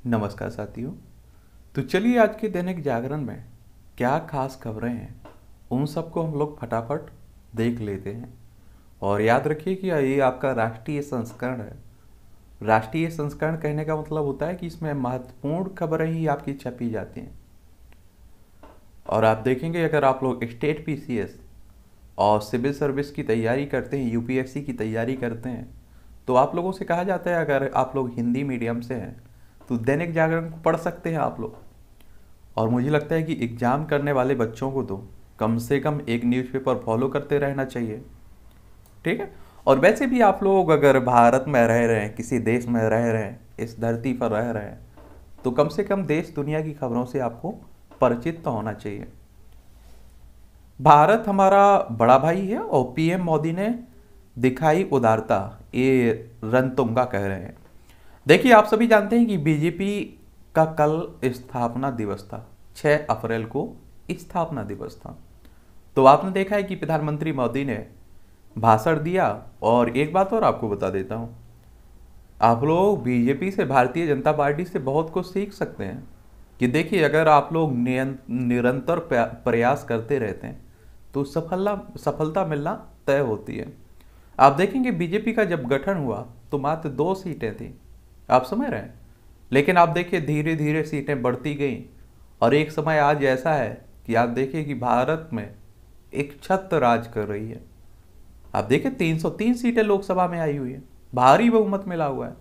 नमस्कार साथियों। तो चलिए आज के दैनिक जागरण में क्या खास खबरें हैं उन सबको हम लोग फटाफट देख लेते हैं। और याद रखिए कि ये आपका राष्ट्रीय संस्करण है। राष्ट्रीय संस्करण कहने का मतलब होता है कि इसमें महत्वपूर्ण खबरें ही आपकी छपी जाती हैं। और आप देखेंगे अगर आप लोग स्टेट पीसीएस और सिविल सर्विस की तैयारी करते हैं, यूपीएससी की तैयारी करते हैं, तो आप लोगों से कहा जाता है अगर आप लोग हिंदी मीडियम से हैं तो दैनिक जागरण को पढ़ सकते हैं आप लोग। और मुझे लगता है कि एग्ज़ाम करने वाले बच्चों को तो कम से कम एक न्यूज़पेपर फॉलो करते रहना चाहिए। ठीक है। और वैसे भी आप लोग अगर भारत में रह रहे हैं, किसी देश में रह रहे हैं, इस धरती पर रह रहे हैं, तो कम से कम देश दुनिया की खबरों से आपको परिचित तो होना चाहिए। भारत हमारा बड़ा भाई है और पीएम मोदी ने दिखाई उदारता, ये रणतुंगा कह रहे हैं। देखिए आप सभी जानते हैं कि बीजेपी का कल स्थापना दिवस था। 6 अप्रैल को स्थापना दिवस था। तो आपने देखा है कि प्रधानमंत्री मोदी ने भाषण दिया। और एक बात और आपको बता देता हूँ, आप लोग बीजेपी से, भारतीय जनता पार्टी से बहुत कुछ सीख सकते हैं। कि देखिए अगर आप लोग निरंतर प्रयास करते रहते हैं तो सफलता मिलना तय होती है। आप देखेंगे बीजेपी का जब गठन हुआ तो मात्र 2 सीटें थी, आप समझ रहे हैं। लेकिन आप देखिए धीरे धीरे सीटें बढ़ती गई और एक समय आज ऐसा है कि आप देखिए कि भारत में एक छत्र राज कर रही है। आप देखिए 303 सीटें लोकसभा में आई हुई है, भारी बहुमत मिला हुआ है।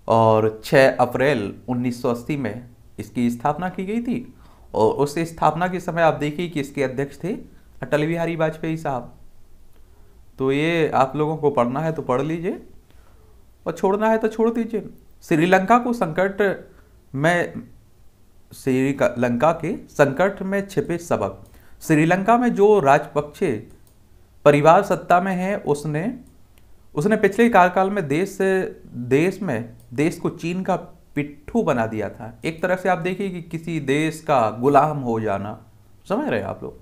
और 6 अप्रैल 1980 में इसकी स्थापना की गई थी। और उस स्थापना के समय आप देखिए कि इसके अध्यक्ष थे अटल बिहारी वाजपेयी साहब। तो ये आप लोगों को पढ़ना है तो पढ़ लीजिए और छोड़ना है तो छोड़ दीजिए। श्रीलंका को संकट में, श्रीलंका के संकट में छिपे सबक। श्रीलंका में जो राजपक्षे परिवार सत्ता में है, उसने पिछले कार्यकाल में देश को चीन का पिट्ठू बना दिया था। एक तरह से आप देखिए कि किसी देश का गुलाम हो जाना, समझ रहे हैं आप लोग।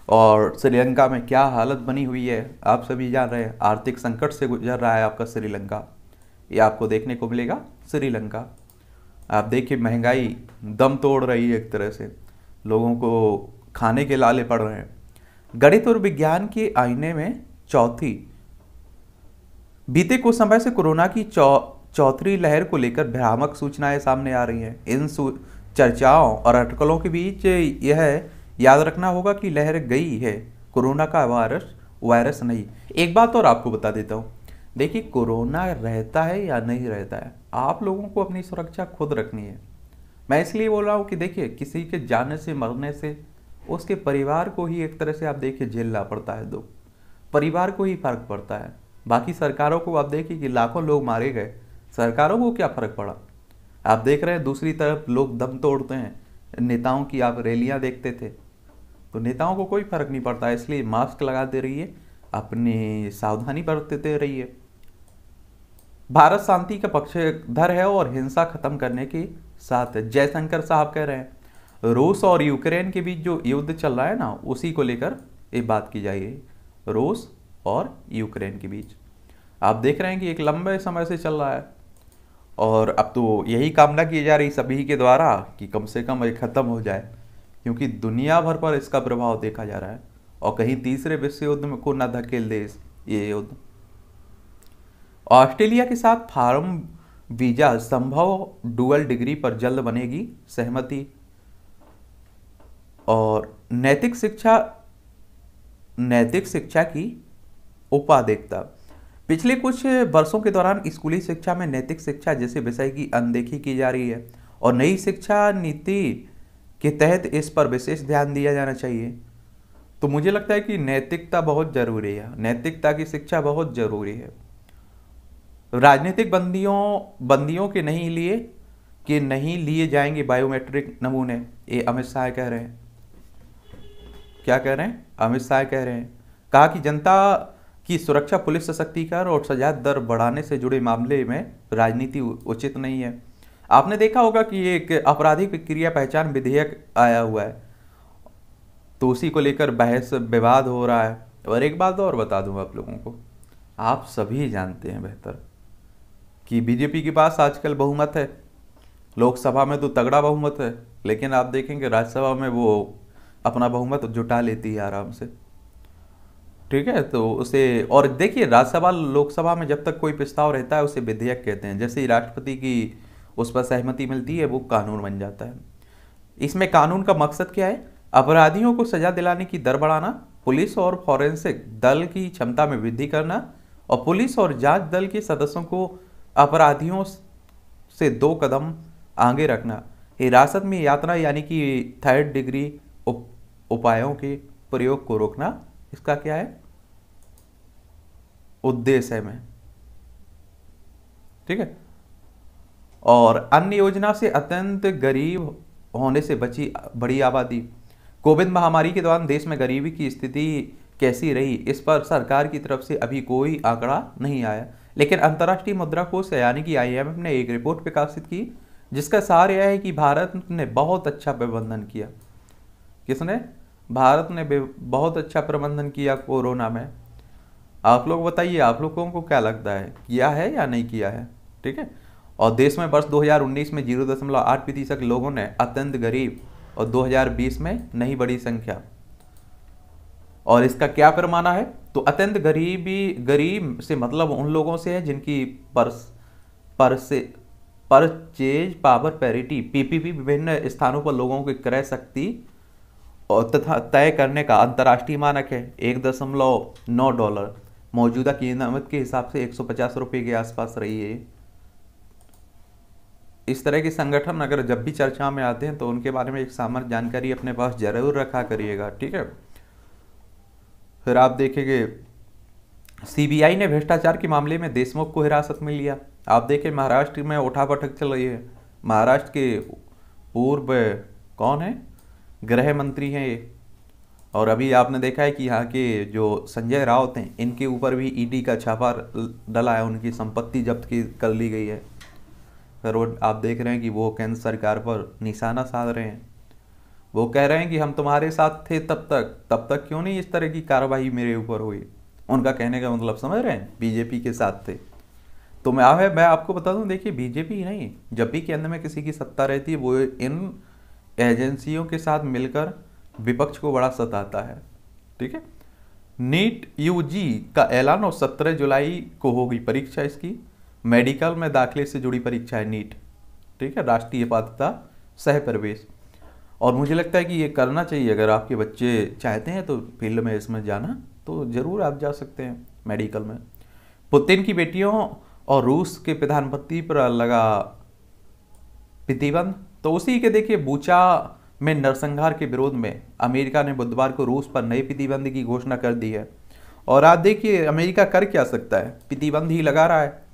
और श्रीलंका में क्या हालत बनी हुई है आप सभी जान रहे हैं। आर्थिक संकट से गुजर रहा है आपका श्रीलंका, ये आपको देखने को मिलेगा श्रीलंका। आप देखिए महंगाई दम तोड़ रही है, एक तरह से लोगों को खाने के लाले पड़ रहे हैं। गणित और विज्ञान के आईने में चौथी। बीते कुछ समय से कोरोना की चौथी लहर को लेकर भ्रामक सूचनाएं सामने आ रही हैं। इन चर्चाओं और अटकलों के बीच यह याद रखना होगा कि लहर गई है, कोरोना का वायरस नहीं। एक बात और आपको बता देता हूँ, देखिए कोरोना रहता है या नहीं रहता है, आप लोगों को अपनी सुरक्षा खुद रखनी है। मैं इसलिए बोल रहा हूँ कि देखिए किसी के जाने से, मरने से उसके परिवार को ही एक तरह से आप देखिए झेलना पड़ता है दुख, परिवार को ही फर्क पड़ता है। बाकी सरकारों को आप देखिए कि लाखों लोग मारे गए, सरकारों को क्या फर्क पड़ा। आप देख रहे हैं दूसरी तरफ लोग दम तोड़ते हैं। नेताओं की आप रैलियां देखते थे तो नेताओं को कोई फर्क नहीं पड़ता। इसलिए मास्क लगाते रहिए, अपनी सावधानी बरतते रहिए। भारत शांति का पक्षधर है और हिंसा खत्म करने के साथ है, जयशंकर साहब कह रहे हैं। रूस और यूक्रेन के बीच जो युद्ध चल रहा है ना, उसी को लेकर ये बात की जाएगी, रूस और यूक्रेन के बीच। आप देख रहे हैं कि एक लंबे समय से चल रहा है और अब तो यही कामना की जा रही सभी के द्वारा कि कम से कम ये खत्म हो जाए, क्योंकि दुनिया भर पर इसका प्रभाव देखा जा रहा है और कहीं तीसरे विश्व युद्ध में को न धकेल दे ये युद्ध। ऑस्ट्रेलिया के साथ फार्म वीजा संभव डुअल डिग्री पर जल्द बनेगी सहमति। और नैतिक शिक्षा की उपादेयता। पिछले कुछ वर्षों के दौरान स्कूली शिक्षा में नैतिक शिक्षा जैसे विषय की अनदेखी की जा रही है और नई शिक्षा नीति के तहत इस पर विशेष ध्यान दिया जाना चाहिए। तो मुझे लगता है कि नैतिकता बहुत जरूरी है, नैतिकता की शिक्षा बहुत जरूरी है। राजनीतिक बंदियों के नहीं लिए जाएंगे बायोमेट्रिक नमूने, ये अमित शाह कह रहे हैं। क्या कह रहे हैं? अमित शाह कह रहे हैं, कहा कि जनता की सुरक्षा, पुलिस सशक्तिकरण और सजा दर बढ़ाने से जुड़े मामले में राजनीति उचित नहीं है। आपने देखा होगा कि एक आपराधिक क्रिया पहचान विधेयक आया हुआ है, तो उसी को लेकर बहस विवाद हो रहा है। और एक बात और बता दूं आप लोगों को, आप सभी जानते हैं बेहतर कि बीजेपी के पास आजकल बहुमत है, लोकसभा में तो तगड़ा बहुमत है, लेकिन आप देखेंगे राज्यसभा में वो अपना बहुमत जुटा लेती है आराम से। ठीक है, तो उसे, और देखिए राज्यसभा लोकसभा में जब तक कोई प्रस्ताव रहता है उसे विधेयक कहते हैं, जैसे ही राष्ट्रपति की उस पर सहमति मिलती है वो कानून बन जाता है। इसमें कानून का मकसद क्या है? अपराधियों को सजा दिलाने की दर बढ़ाना, पुलिस और फॉरेंसिक दल की क्षमता में वृद्धि करना, और पुलिस और जांच दल के सदस्यों को अपराधियों से 2 कदम आगे रखना, हिरासत में यातना यानी कि 3rd डिग्री उपायों के प्रयोग को रोकना। इसका क्या है उद्देश्य है में, ठीक है। और अन्य योजना से अत्यंत गरीब होने से बची बड़ी आबादी। कोविड महामारी के दौरान देश में गरीबी की स्थिति कैसी रही, इस पर सरकार की तरफ से अभी कोई आंकड़ा नहीं आया, लेकिन अंतर्राष्ट्रीय मुद्रा कोष यानी कि IMF ने एक रिपोर्ट प्रकाशित की जिसका सार यह है कि भारत ने बहुत अच्छा प्रबंधन किया। किसने? भारत ने बहुत अच्छा प्रबंधन किया कोरोना में। आप लोग बताइए, आप लोगों को क्या लगता है, किया है या नहीं किया है? ठीक है। और देश में वर्ष 2019 में 0.8% लोगों ने अत्यंत गरीब, और 2020 में नहीं बड़ी संख्या। और इसका क्या पैमाना है? तो अत्यंत गरीब से मतलब उन लोगों से है जिनकी परचेज पावर पैरिटी PPP विभिन्न स्थानों पर लोगों की क्रय शक्ति और तथा तय करने का अंतर्राष्ट्रीय मानक है $1.9, मौजूदा कीमत के हिसाब से 150 रुपये के आसपास रही है। इस तरह के संगठन अगर जब भी चर्चा में आते हैं तो उनके बारे में एक सामान्य जानकारी अपने पास जरूर रखा करिएगा, ठीक है। फिर आप देखेंगे CBI ने भ्रष्टाचार के मामले में देशमुख को हिरासत में लिया। आप देखें महाराष्ट्र में उठापटक चल रही है। महाराष्ट्र के पूर्व कौन है, गृह मंत्री हैं ये, और अभी आपने देखा है कि यहाँ के जो संजय राउत हैं इनके ऊपर भी ED का छापा डला है, उनकी संपत्ति जब्त कर ली गई है। फिर आप देख रहे हैं कि वो केंद्र सरकार पर निशाना साध रहे हैं। वो कह रहे हैं कि हम तुम्हारे साथ थे तब तक क्यों नहीं इस तरह की कार्रवाई मेरे ऊपर हुई। उनका कहने का मतलब समझ रहे हैं, बीजेपी के साथ थे। तो मैं आपको बता दूं, देखिए बीजेपी नहीं, जब भी केंद्र में किसी की सत्ता रहती है वो इन एजेंसियों के साथ मिलकर विपक्ष को बड़ा सताता है, ठीक है। नीट UG का ऐलान, और 17 जुलाई को होगी परीक्षा इसकी। मेडिकल में दाखिले से जुड़ी परीक्षा है नीट, ठीक है, राष्ट्रीय पात्रता सह प्रवेश। और मुझे लगता है कि ये करना चाहिए, अगर आपके बच्चे चाहते हैं तो फील्ड में इसमें जाना तो जरूर आप जा सकते हैं मेडिकल में। पुतिन की बेटियों और रूस के प्रधानमंत्री पर लगा प्रतिबंध। तो उसी के देखिए बूचा में नरसंहार के विरोध में अमेरिका ने बुधवार को रूस पर नए प्रतिबंध की घोषणा कर दी है। और आप देखिए अमेरिका कर क्या सकता है, प्रतिबंध ही लगा रहा है।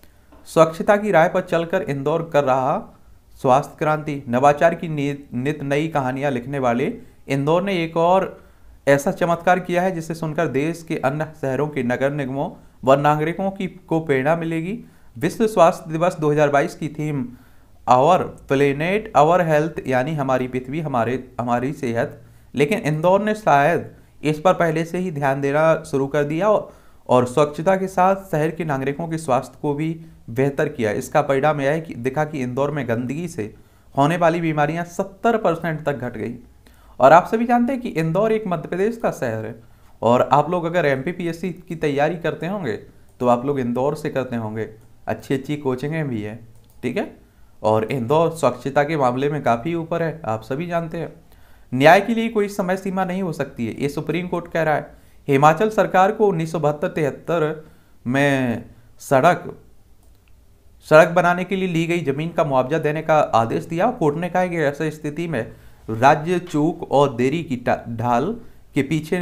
स्वच्छता की राह पर चलकर इंदौर कर रहा स्वास्थ्य क्रांति। नवाचार की नित नई कहानियां लिखने वाले इंदौर ने एक और ऐसा चमत्कार किया है जिसे सुनकर देश के अन्य शहरों के नगर निगमों व नागरिकों को प्रेरणा मिलेगी। विश्व स्वास्थ्य दिवस 2022 की theme our planet our health, यानी हमारी पृथ्वी हमारी सेहत। लेकिन इंदौर ने शायद इस पर पहले से ही ध्यान देना शुरू कर दिया और स्वच्छता के साथ शहर के नागरिकों के स्वास्थ्य को भी बेहतर किया। इसका परिणाम यह है कि दिखा कि इंदौर में गंदगी से होने वाली बीमारियां 70% तक घट गई। और आप सभी जानते हैं कि इंदौर एक मध्य प्रदेश का शहर है, और आप लोग अगर MPPSC की तैयारी करते होंगे तो आप लोग इंदौर से करते होंगे। अच्छी कोचिंगें भी हैं, ठीक है। और इंदौर स्वच्छता के मामले में काफ़ी ऊपर है, आप सभी जानते हैं। न्याय के लिए कोई समय सीमा नहीं हो सकती है, ये सुप्रीम कोर्ट कह रहा है। हिमाचल सरकार को 1972-73 में सड़क बनाने के लिए ली गई जमीन का मुआवजा देने का आदेश दिया। कोर्ट ने कहा कि ऐसी स्थिति में राज्य चूक और देरी की ढाल के पीछे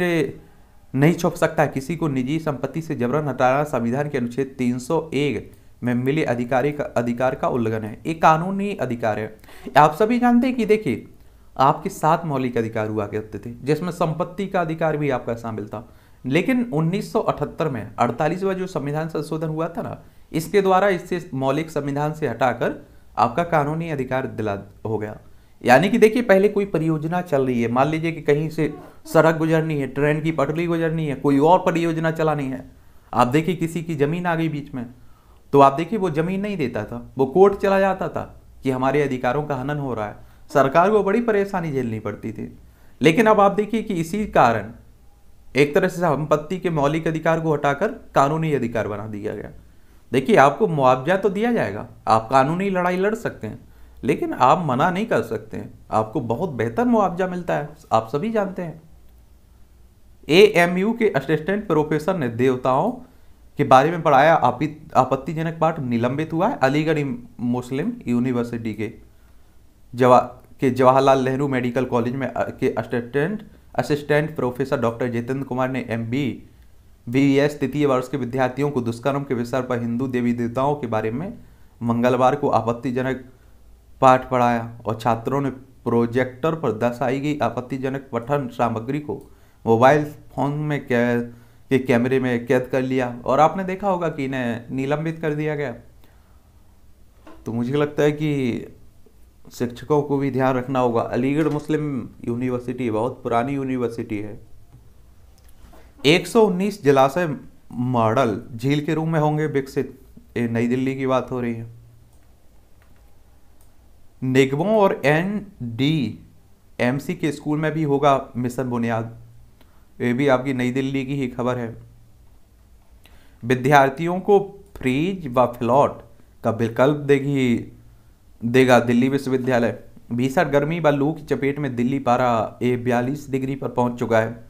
नहीं छुप सकता। किसी को निजी संपत्ति से जबरन हटाना संविधान के अनुच्छेद 301 में मिले अधिकार का उल्लंघन है। एक कानूनी अधिकार है। आप सभी जानते हैं कि देखिए आपके 7 मौलिक अधिकार हुआ करते थे, जिसमें संपत्ति का अधिकार भी आपका शामिल था। लेकिन 1978 में 48वां जो संविधान संशोधन हुआ था ना, इसके द्वारा इससे मौलिक संविधान से हटाकर आपका कानूनी अधिकार दिला हो गया। यानी कि देखिए पहले कोई परियोजना चल रही है, मान लीजिए कि कहीं से सड़क गुजरनी है, ट्रेन की पटरी गुजरनी है, कोई और परियोजना चलानी है, आप देखिए किसी की जमीन आ गई बीच में, तो आप देखिए वो जमीन नहीं देता था, वो कोर्ट चला जाता था कि हमारे अधिकारों का हनन हो रहा है, सरकार को बड़ी परेशानी झेलनी पड़ती थी। लेकिन अब आप देखिए कि इसी कारण एक तरह से संपत्ति के मौलिक अधिकार को हटाकर कानूनी अधिकार बना दिया गया। देखिए आपको मुआवजा तो दिया जाएगा, आप कानूनी लड़ाई लड़ सकते हैं, लेकिन आप मना नहीं कर सकते हैं, आपको बहुत बेहतर मुआवजा मिलता है, आप सभी जानते हैं। एएमयू के असिस्टेंट प्रोफेसर ने देवताओं के बारे में पढ़ाया आपत्तिजनक पाठ निलंबित हुआ है। अलीगढ़ मुस्लिम यूनिवर्सिटी के जवाहरलाल नेहरू मेडिकल कॉलेज में के assistant professor doctor Jitendra Kumar ने MBBS तृतीय वर्ष के विद्यार्थियों को दुष्कर्म के विषय पर हिंदू देवी देवताओं के बारे में मंगलवार को आपत्तिजनक पाठ पढ़ाया और छात्रों ने प्रोजेक्टर पर दर्शाई गई आपत्तिजनक पठन सामग्री को मोबाइल फोन में के कैमरे में कैद कर लिया और आपने देखा होगा कि इन्हें निलंबित कर दिया गया। तो मुझे लगता है कि शिक्षकों को भी ध्यान रखना होगा। अलीगढ़ मुस्लिम यूनिवर्सिटी बहुत पुरानी यूनिवर्सिटी है। 119 जलाशय मॉडल झील के रूप में होंगे विकसित, ये नई दिल्ली की बात हो रही है। निगमों और NDMC के स्कूल में भी होगा मिशन बुनियाद, ये भी आपकी नई दिल्ली की ही खबर है। विद्यार्थियों को फ्रीज व फ्लॉट का विकल्प देगा दिल्ली विश्वविद्यालय। भीषण गर्मी व लू की चपेट में दिल्ली पारा 42 डिग्री पर पहुंच चुका है।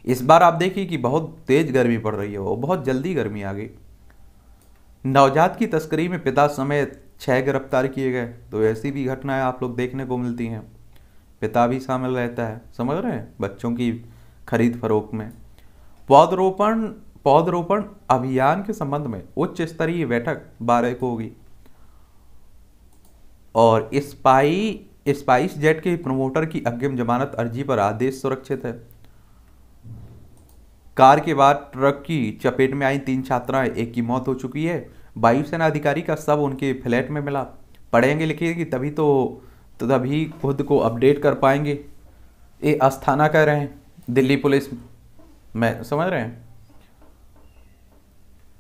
इस बार आप देखिए कि बहुत तेज गर्मी पड़ रही है, वो बहुत जल्दी गर्मी आ गई। नवजात की तस्करी में पिता समेत 6 गिरफ्तार किए गए, तो ऐसी भी घटनाएं आप लोग देखने को मिलती हैं, पिता भी शामिल रहता है, समझ रहे हैं, बच्चों की खरीद फरोख्त में। पौधरोपण अभियान के संबंध में उच्च स्तरीय बैठक 12 को होगी। और स्पाइस जेट के प्रमोटर की अग्रिम जमानत अर्जी पर आदेश सुरक्षित है। कार के बाद ट्रक की चपेट में आई 3 छात्राएं, एक की मौत हो चुकी है। वायुसेना अधिकारी का शव उनके फ्लैट में मिला। पढ़ेंगे लिखेंगे तभी खुद को अपडेट कर पाएंगे, ये अस्थाना कह रहे हैं दिल्ली पुलिस में, समझ रहे हैं।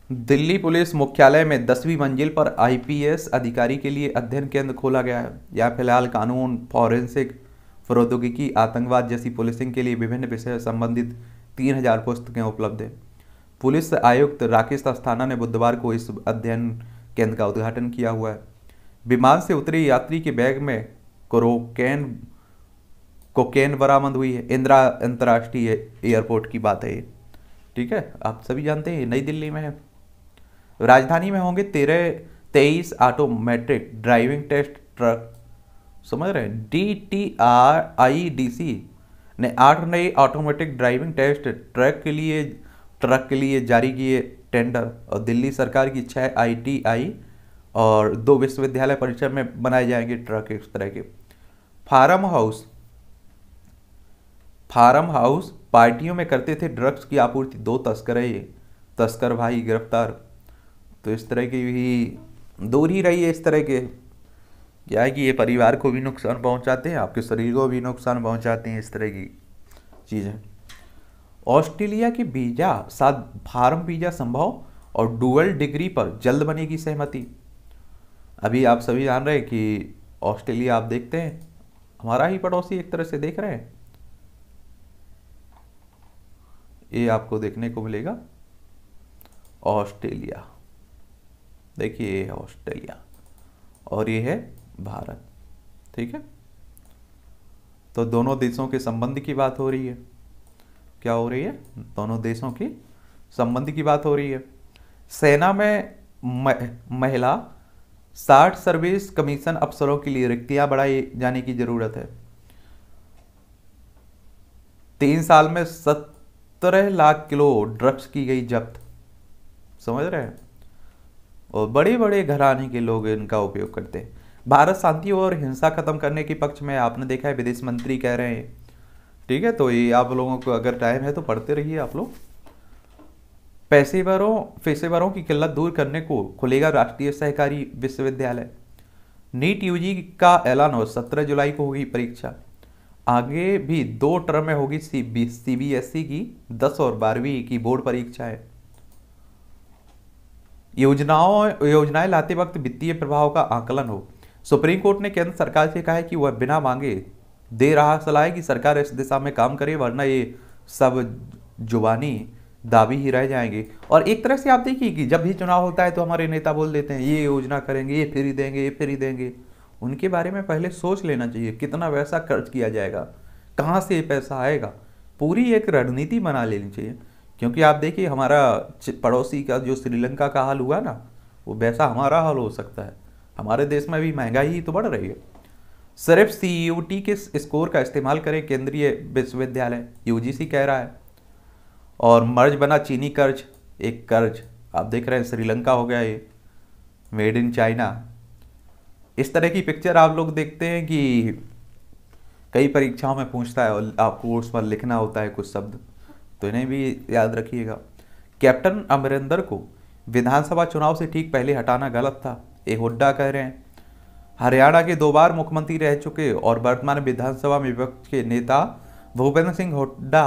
दिल्ली पुलिस मुख्यालय में 10वीं मंजिल पर IPS अधिकारी के लिए अध्ययन केंद्र खोला गया है। यहाँ फिलहाल कानून, फॉरेंसिक, प्रौद्योगिकी, आतंकवाद जैसी पुलिसिंग के लिए विभिन्न विषय संबंधित 3000 पुस्तकें उपलब्ध हैं। पुलिस आयुक्त राकेश अस्थाना ने बुधवार को इस अध्ययन केंद्र का उद्घाटन किया हुआ है। विमान से उतरे यात्री के बैग में कोकेन बरामद हुई है। इंदिरा अंतर्राष्ट्रीय एयरपोर्ट की बात है ये, ठीक है, आप सभी जानते हैं, नई दिल्ली में है। राजधानी में होंगे 23 ऑटोमेटिक ड्राइविंग टेस्ट ट्रक, समझ रहे हैं। DTRIDC ने 8 नए ऑटोमेटिक ड्राइविंग टेस्ट ट्रक के लिए जारी किए टेंडर और दिल्ली सरकार की 6 ITI और 2 विश्वविद्यालय परिसर में बनाए जाएंगे ट्रक इस तरह के। फार्म हाउस पार्टियों में करते थे ड्रग्स की आपूर्ति, 2 तस्कर भाई गिरफ्तार। तो इस तरह की भी दूर ही रही है। इस तरह के क्या है कि ये परिवार को भी नुकसान पहुंचाते हैं, आपके शरीर को भी नुकसान पहुंचाते हैं, इस तरह की चीज़ें। ऑस्ट्रेलिया के वीजा साथ फार्म वीजा संभव और डुअल डिग्री पर जल्द बनेगी सहमति। अभी आप सभी जान रहे हैं कि ऑस्ट्रेलिया, आप देखते हैं हमारा ही पड़ोसी एक तरह से, देख रहे हैं, ये आपको देखने को मिलेगा ऑस्ट्रेलिया। देखिए ये है ऑस्ट्रेलिया और ये है भारत, ठीक है। तो दोनों देशों के संबंध की बात हो रही है। क्या हो रही है? दोनों देशों की संबंध की बात हो रही है। सेना में महिला 60 सर्विस कमीशन अफसरों के लिए रिक्तियां बढ़ाई जाने की जरूरत है। 3 साल में 17 लाख किलो ड्रग्स की गई जब्त, समझ रहे हैं। और बड़े बड़े घराने के लोग इनका उपयोग करते हैं। भारत शांति और हिंसा खत्म करने के पक्ष में, आपने देखा है विदेश मंत्री कह रहे हैं, ठीक है। तो ये आप लोगों को अगर टाइम है तो पढ़ते रहिए आप लोग। पेशेवरों की किल्लत दूर करने को खुलेगा राष्ट्रीय सहकारी विश्वविद्यालय। नीट UG का ऐलान हो, 17 जुलाई को होगी परीक्षा। आगे भी 2 टर्म में होगी CBSE की 10 और 12वीं की बोर्ड परीक्षा है। योजनाएं लाते वक्त वित्तीय प्रभाव का आकलन हो। सुप्रीम कोर्ट ने केंद्र सरकार से कहा है कि वह बिना मांगे दे रहा सलाह है कि सरकार इस दिशा में काम करे, वरना ये सब जुबानी दावी ही रह जाएंगे। और एक तरह से आप देखिए कि जब भी चुनाव होता है तो हमारे नेता बोल देते हैं ये योजना करेंगे, ये फ्री देंगे, ये फ्री देंगे। उनके बारे में पहले सोच लेना चाहिए कितना पैसा खर्च किया जाएगा, कहाँ से ये पैसा आएगा, पूरी एक रणनीति बना लेनी चाहिए। क्योंकि आप देखिए हमारा पड़ोसी का जो श्रीलंका का हाल हुआ ना, वो वैसा हमारा हाल हो सकता है। हमारे देश में भी महंगाई ही तो बढ़ रही है। सिर्फ सीयूटी के स्कोर का इस्तेमाल करें केंद्रीय विश्वविद्यालय, यूजीसी कह रहा है। और मर्ज बना चीनी कर्ज, एक कर्ज आप देख रहे हैं श्रीलंका हो गया ये, मेड इन चाइना। इस तरह की पिक्चर आप लोग देखते हैं कि कई परीक्षाओं में पूछता है और आपको उस पर लिखना होता है कुछ शब्द, तो इन्हें भी याद रखिएगा। कैप्टन अमरिंदर को विधानसभा चुनाव से ठीक पहले हटाना गलत था, एक हुड्डा कह रहे हैं। हरियाणा के 2 बार मुख्यमंत्री रह चुके और वर्तमान विधानसभा में विपक्ष के नेता भूपेंद्र सिंह हुड्डा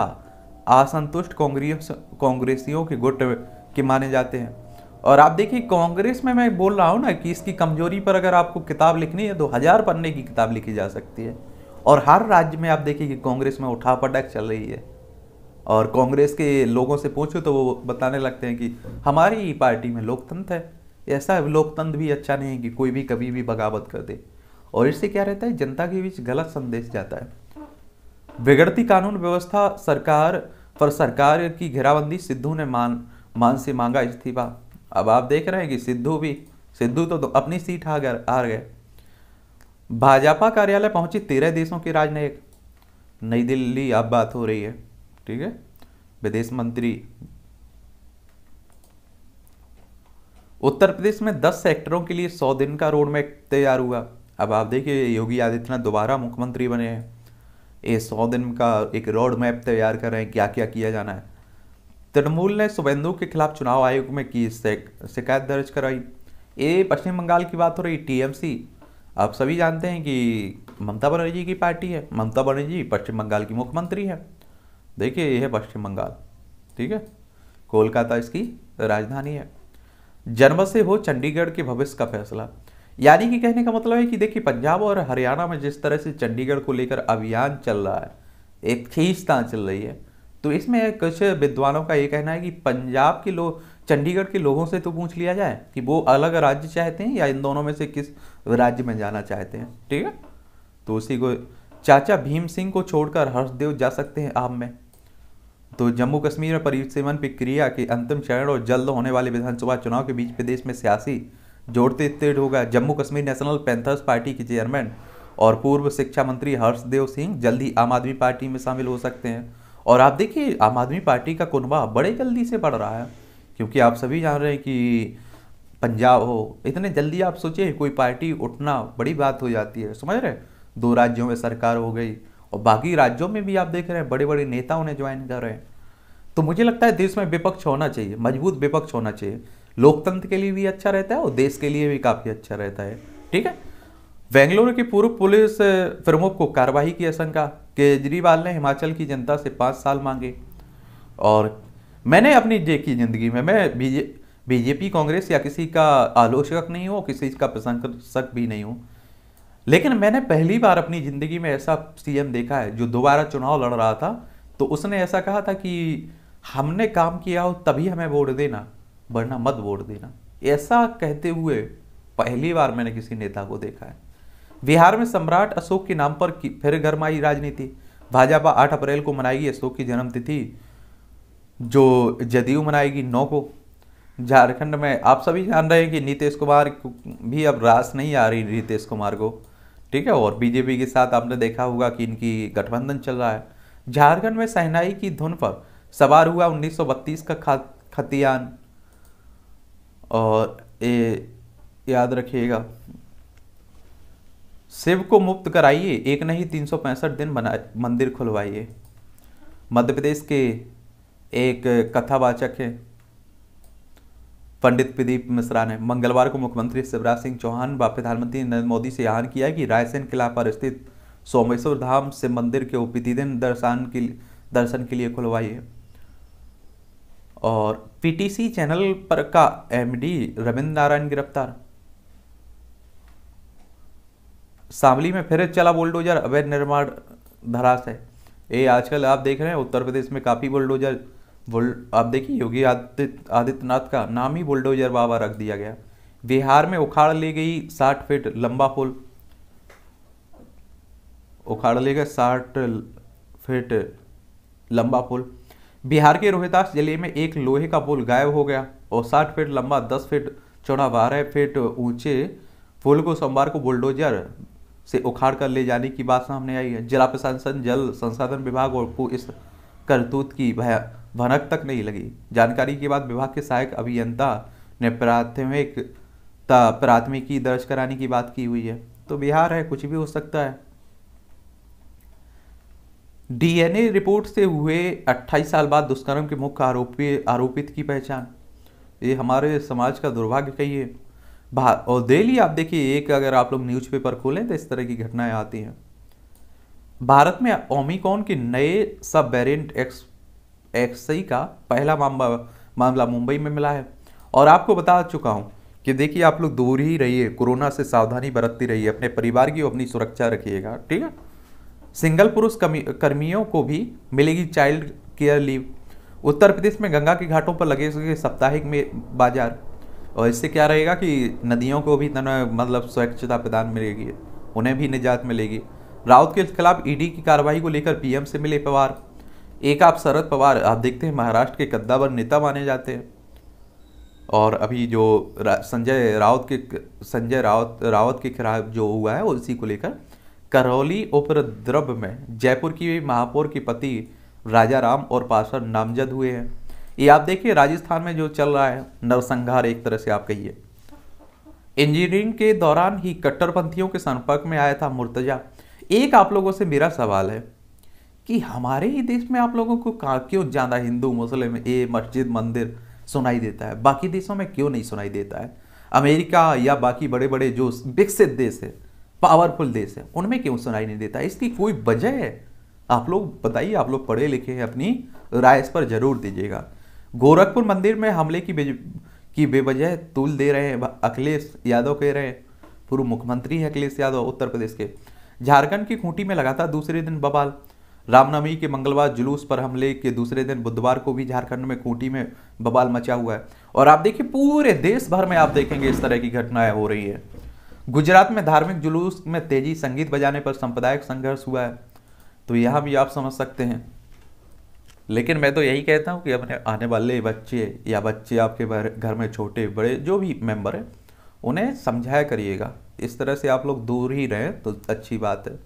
असंतुष्ट कांग्रेसियों के गुट के माने जाते हैं। और आप देखिए कांग्रेस में मैं बोल रहा हूँ ना कि इसकी कमजोरी पर अगर आपको किताब लिखनी है तो 1000 पन्ने की किताब लिखी जा सकती है। और हर राज्य में आप देखिए कि कांग्रेस में उठापटक चल रही है। और कांग्रेस के लोगों से पूछो तो वो बताने लगते हैं कि हमारी पार्टी में लोकतंत्र है। ऐसा लोकतंत्र भी अच्छा नहीं है कि कोई भी कभी भी बगावत कर दे। और इससे क्या रहता है, जनता के बीच गलत संदेश जाता है। बिगड़ती कानून व्यवस्था सरकार की घेराबंदी, सिद्धू ने मान से मांगा इस्तीफा। अब आप देख रहे हैं कि सिद्धू तो अपनी सीट हार गए। भाजपा कार्यालय पहुंचे 13 देशों के राजनयिक, नई दिल्ली अब बात हो रही है, ठीक है। विदेश मंत्री, उत्तर प्रदेश में 10 सेक्टरों के लिए 100 दिन का रोड मैप तैयार हुआ। अब आप देखिए योगी आदित्यनाथ दोबारा मुख्यमंत्री बने हैं, ये 100 दिन का एक रोड मैप तैयार कर रहे हैं, क्या क्या किया जाना है। तृणमूल ने शुभेंदु के खिलाफ चुनाव आयोग में की शिकायत दर्ज कराई। ये पश्चिम बंगाल की बात हो रही, टीएमसी। आप सभी जानते हैं कि ममता बनर्जी की पार्टी है, ममता बनर्जी पश्चिम बंगाल की मुख्यमंत्री है। देखिए ये है पश्चिम बंगाल, ठीक है, कोलकाता इसकी राजधानी है। जनवरी से हो चंडीगढ़ के भविष्य का फैसला, यानी कि कहने का मतलब है कि देखिए पंजाब और हरियाणा में जिस तरह से चंडीगढ़ को लेकर अभियान चल रहा है, एक खींचतान चल रही है, तो इसमें कुछ विद्वानों का ये कहना है कि पंजाब के लोग चंडीगढ़ के लोगों से तो पूछ लिया जाए कि वो अलग राज्य चाहते हैं या इन दोनों में से किस राज्य में जाना चाहते हैं, ठीक है। तो उसी को चाचा भीम सिंह को छोड़कर हर्षदेव जा सकते हैं आम में। तो जम्मू कश्मीर में परिसीमन प्रक्रिया के अंतिम चरण और जल्द होने वाले विधानसभा चुनाव के बीच प्रदेश में सियासी जोड़ते तेज होगा। Jammu Kashmir national panthers party के चेयरमैन और पूर्व शिक्षा मंत्री हर्षदेव सिंह जल्द ही आम आदमी पार्टी में शामिल हो सकते हैं। और आप देखिए आम आदमी पार्टी का कुनबा बड़े जल्दी से बढ़ रहा है, क्योंकि आप सभी जान रहे हैं कि पंजाब हो, इतने जल्दी आप सोचिए कोई पार्टी उठना बड़ी बात हो जाती है, समझ रहे। 2 राज्यों में सरकार हो गई और बाकी राज्यों में भी आप देख रहे हैं बड़े बड़े नेता उन्हें ज्वाइन कर रहे हैं। तो मुझे लगता है देश में विपक्ष होना चाहिए, मजबूत विपक्ष होना चाहिए, लोकतंत्र के लिए भी अच्छा रहता है और देश के लिए भी काफ़ी अच्छा रहता है, ठीक है। बेंगलुरु के पूर्व पुलिस प्रमुख को कार्रवाई की आशंका, केजरीवाल ने हिमाचल की जनता से 5 साल मांगे। और मैंने अपनी देखी जिंदगी में, मैं बीजेपी कांग्रेस या किसी का आलोचक नहीं हूँ, किसी का प्रशंसक भी नहीं हूँ, लेकिन मैंने पहली बार अपनी ज़िंदगी में ऐसा सीएम देखा है जो दोबारा चुनाव लड़ रहा था तो उसने ऐसा कहा था कि हमने काम किया हो तभी हमें वोट देना, वरना मत वोट देना। ऐसा कहते हुए पहली बार मैंने किसी नेता को देखा है। बिहार में सम्राट अशोक के नाम पर फिर गरमाई राजनीति। भाजपा 8 अप्रैल को मनाएगी अशोक की जन्मतिथि, जो जदयू मनाएगी 9 को। झारखंड में आप सभी जान रहे हैं कि नीतीश कुमार भी अब रास नहीं आ रही नीतीश कुमार को, ठीक है। और बीजेपी के साथ आपने देखा होगा कि इनकी गठबंधन चल रहा है। झारखंड में शहनाई की धुन पर सवार हुआ 1932 का खतियान। और ये याद रखिएगा, शिव को मुक्त कराइए, एक नहीं 365 दिन मंदिर खुलवाइए। मध्य प्रदेश के एक कथावाचक है पंडित प्रदीप मिश्रा ने मंगलवार को मुख्यमंत्री शिवराज सिंह चौहान व प्रधानमंत्री नरेंद्र मोदी से आह्वान किया कि रायसेन किला पर स्थित सोमेश्वर धाम शिव मंदिर के प्रतिदिन दर्शन के लिए खुलवाइए। और पीटीसी चैनल पर का एमडी रविंद्र नारायण गिरफ्तार। शामली में फिर चला बुलडोजर, अवैध निर्माण धराशायी। ये आजकल आप देख रहे हैं उत्तर प्रदेश में काफी बुलडोजर आप देखिए योगी आदित्यनाथ का नाम ही बुलडोजर बाबा रख दिया गया। बिहार में उखाड़ ले गई 60 फीट लंबा पुल, उखाड़ ले गए 60 फीट लंबा पुल। बिहार के रोहतास जिले में एक लोहे का पुल गायब हो गया और 60 फीट लंबा 10 फीट चौड़ा 12 फीट ऊंचे पुल को सोमवार को बुलडोजर से उखाड़ कर ले जाने की बात सामने आई है। जिला प्रशासन, जल संसाधन विभाग को इस करतूत की भनक तक नहीं लगी। जानकारी के बाद विभाग के सहायक अभियंता ने प्राथमिकी दर्ज कराने की बात की हुई है। तो बिहार है, कुछ भी हो सकता है। डीएनए रिपोर्ट से हुए 28 साल बाद दुष्कर्म के मुख्य आरोपित की पहचान। ये हमारे समाज का दुर्भाग्य कहिए। और डेली आप देखिए, एक अगर आप लोग न्यूज़पेपर खोलें तो इस तरह की घटनाएं आती हैं। भारत में ओमिक्रॉन के नए सब वेरिएंट एक्सई का पहला मामला मुंबई में मिला है। और आपको बता चुका हूं कि देखिए, आप लोग दूर ही रहिए, कोरोना से सावधानी बरतती रहिए, अपने परिवार की अपनी सुरक्षा रखिएगा, ठीक है। सिंगल पुरुष कर्मियों को भी मिलेगी child care leave. Uttar Pradesh में गंगा के घाटों पर लगे साप्ताहिक में बाजार, और इससे क्या रहेगा कि नदियों को भी मतलब स्वच्छता प्रदान मिलेगी, उन्हें भी निजात मिलेगी। राउत के खिलाफ ईडी की कार्रवाई को लेकर पीएम से मिले पवार। एक आप शरद पवार, आप देखते हैं महाराष्ट्र के कद्दावर नेता माने जाते हैं। और अभी जो संजय रावत के खिलाफ जो हुआ है उसी को लेकर करौली उपद्रव में जयपुर की महापौर के पति राजा राम और पार्षद नामजद हुए हैं। ये आप देखिए, राजस्थान में जो चल रहा है नरसंहार, एक तरह से आप कहिए। इंजीनियरिंग के दौरान ही कट्टरपंथियों के संपर्क में आया था मुर्तजा। एक आप लोगों से मेरा सवाल है कि हमारे ही देश में आप लोगों को क्यों ज्यादा हिंदू मुस्लिम मस्जिद मंदिर सुनाई देता है, बाकी देशों में क्यों नहीं सुनाई देता है? अमेरिका या बाकी बड़े बड़े जो विकसित देश है, पावरफुल देश है, उनमें क्यों सुनाई नहीं देता? इसकी कोई वजह है? आप लोग बताइए, आप लोग पढ़े लिखे हैं, अपनी राय इस पर जरूर दीजिएगा। गोरखपुर मंदिर में हमले की बेवजह तूल दे रहे हैं अखिलेश यादव, कह रहे हैं पूर्व मुख्यमंत्री है अखिलेश यादव उत्तर प्रदेश के। झारखंड की खूंटी में लगातार दूसरे दिन बवाल। रामनवमी के मंगलवार जुलूस पर हमले के दूसरे दिन बुधवार को भी झारखंड में खूंटी में बवाल मचा हुआ है। और आप देखिए, पूरे देश भर में आप देखेंगे इस तरह की घटनाएं हो रही है। गुजरात में धार्मिक जुलूस में तेजी, संगीत बजाने पर सांप्रदायिक संघर्ष हुआ है। तो यहां भी आप समझ सकते हैं। लेकिन मैं तो यही कहता हूं कि अपने आने वाले बच्चे या बच्चे आपके घर में छोटे बड़े जो भी मेंबर हैं, उन्हें समझाया करिएगा। इस तरह से आप लोग दूर ही रहें तो अच्छी बात है।